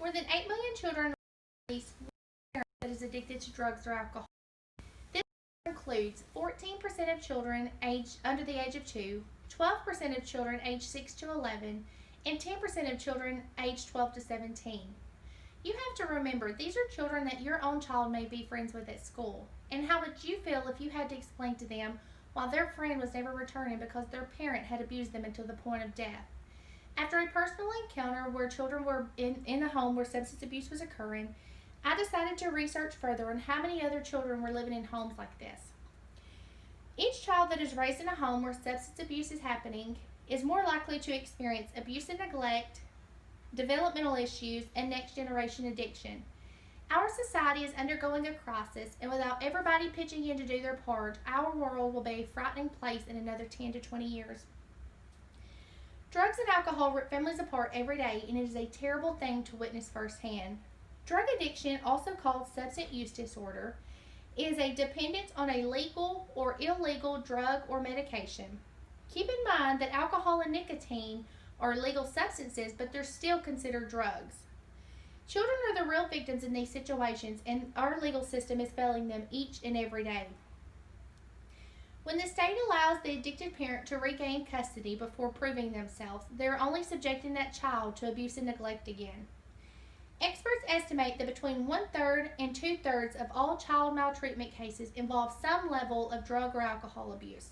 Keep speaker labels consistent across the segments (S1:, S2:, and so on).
S1: More than 8 million children that is addicted to drugs or alcohol. This includes 14% of children aged under the age of 2, 12% of children aged 6 to 11, and 10% of children aged 12 to 17. You have to remember, these are children that your own child may be friends with at school. And how would you feel if you had to explain to them why their friend was never returning because their parent had abused them until the point of death? After a personal encounter where children were in a home where substance abuse was occurring, I decided to research further on how many other children were living in homes like this. Each child that is raised in a home where substance abuse is happening is more likely to experience abuse and neglect, developmental issues, and next generation addiction. Our society is undergoing a crisis, and without everybody pitching in to do their part, our world will be a frightening place in another 10 to 20 years. Drugs and alcohol rip families apart every day, and it is a terrible thing to witness firsthand. Drug addiction, also called substance use disorder, is a dependence on a legal or illegal drug or medication. Keep in mind that alcohol and nicotine are legal substances, but they're still considered drugs. Children are the real victims in these situations, and our legal system is failing them each and every day. When the state allows the addicted parent to regain custody before proving themselves, they're only subjecting that child to abuse and neglect again. Experts estimate that between 1/3 and 2/3 of all child maltreatment cases involve some level of drug or alcohol abuse.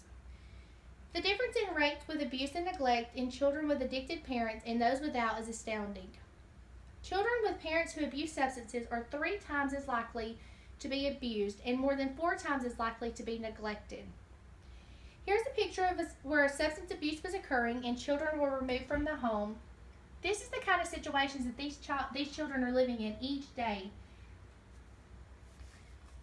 S1: The difference in rates with abuse and neglect in children with addicted parents and those without is astounding. Children with parents who abuse substances are 3 times as likely to be abused and more than 4 times as likely to be neglected. Here's a picture of where substance abuse was occurring and children were removed from the home. This is the kind of situations that these children are living in each day.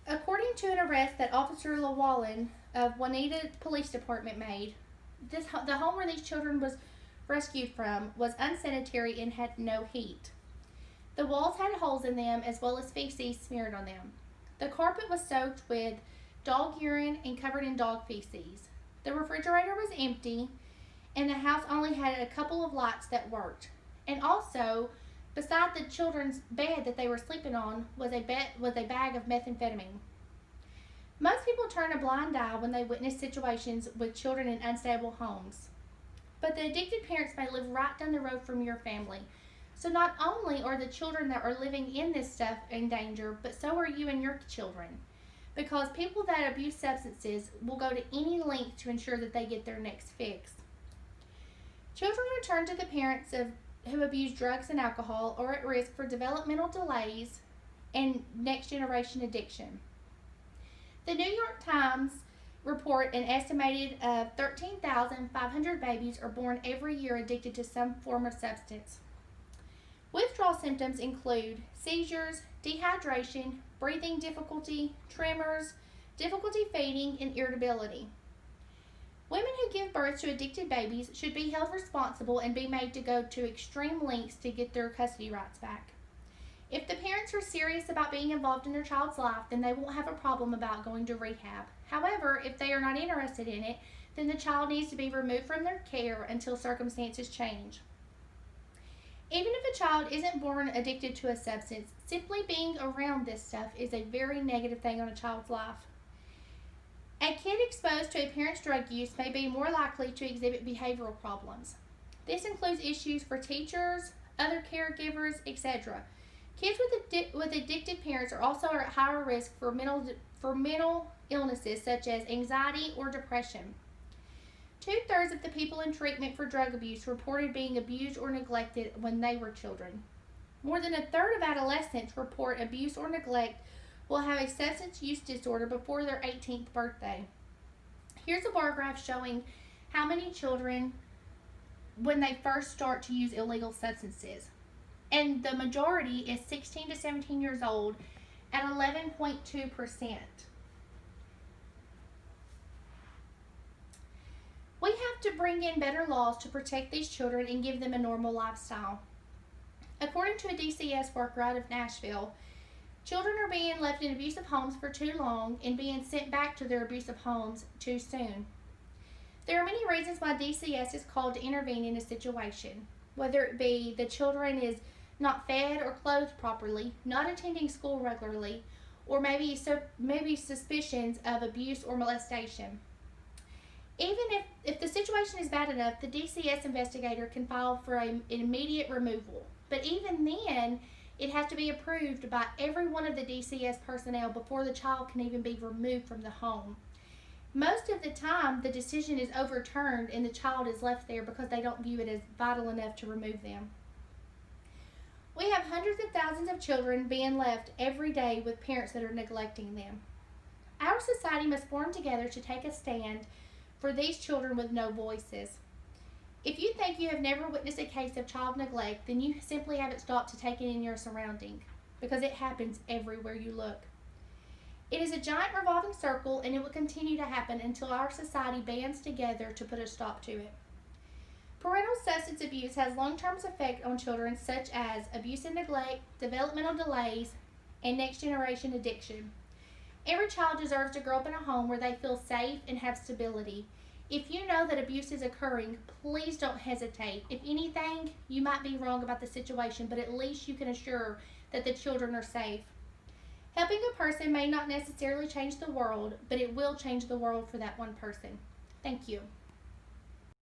S1: According to an arrest that Officer Llewellyn of Juanita Police Department made, the home where these children was rescued from was unsanitary and had no heat. The walls had holes in them as well as feces smeared on them. The carpet was soaked with dog urine and covered in dog feces. The refrigerator was empty, and the house only had a couple of lights that worked. And also, beside the children's bed that they were sleeping on was a bag of methamphetamine. Most people turn a blind eye when they witness situations with children in unstable homes. But the addicted parents may live right down the road from your family. So not only are the children that are living in this stuff in danger, but so are you and your children. Because people that abuse substances will go to any length to ensure that they get their next fix. Children returned to the parents who abuse drugs and alcohol are at risk for developmental delays and next generation addiction. The New York Times report an estimated 13,500 babies are born every year addicted to some form of substance. Withdrawal symptoms include seizures, dehydration, breathing difficulty, tremors, difficulty feeding, and irritability. Women who give birth to addicted babies should be held responsible and be made to go to extreme lengths to get their custody rights back. If the parents are serious about being involved in their child's life, then they won't have a problem about going to rehab. However, if they are not interested in it, then the child needs to be removed from their care until circumstances change. Even if a child isn't born addicted to a substance, simply being around this stuff is a very negative thing on a child's life. A kid exposed to a parent's drug use may be more likely to exhibit behavioral problems. This includes issues for teachers, other caregivers, etc. Kids with addicted parents are also at higher risk for mental illnesses such as anxiety or depression. 2/3 of the people in treatment for drug abuse reported being abused or neglected when they were children. More than 1/3 of adolescents report abuse or neglect will have a substance use disorder before their 18th birthday. Here's a bar graph showing how many children when they first start to use illegal substances. And the majority is 16 to 17 years old at 11.2%. We have to bring in better laws to protect these children and give them a normal lifestyle. According to a DCS worker out of Nashville, children are being left in abusive homes for too long and being sent back to their abusive homes too soon. There are many reasons why DCS is called to intervene in a situation, whether it be the children is not fed or clothed properly, not attending school regularly, or maybe suspicions of abuse or molestation. Even if the situation is bad enough, the DCS investigator can file for an immediate removal. But even then, it has to be approved by every one of the DCS personnel before the child can even be removed from the home. Most of the time, the decision is overturned and the child is left there because they don't view it as vital enough to remove them. We have hundreds of thousands of children being left every day with parents that are neglecting them. Our society must form together to take a stand for these children with no voices. If you think you have never witnessed a case of child neglect, then you simply haven't stopped to take it in your surrounding, because it happens everywhere you look. It is a giant revolving circle, and it will continue to happen until our society bands together to put a stop to it. Parental substance abuse has long-term effects on children, such as abuse and neglect, developmental delays, and next-generation addiction. Every child deserves to grow up in a home where they feel safe and have stability. If you know that abuse is occurring, please don't hesitate. If anything, you might be wrong about the situation, but at least you can assure that the children are safe. Helping a person may not necessarily change the world, but it will change the world for that one person. Thank you.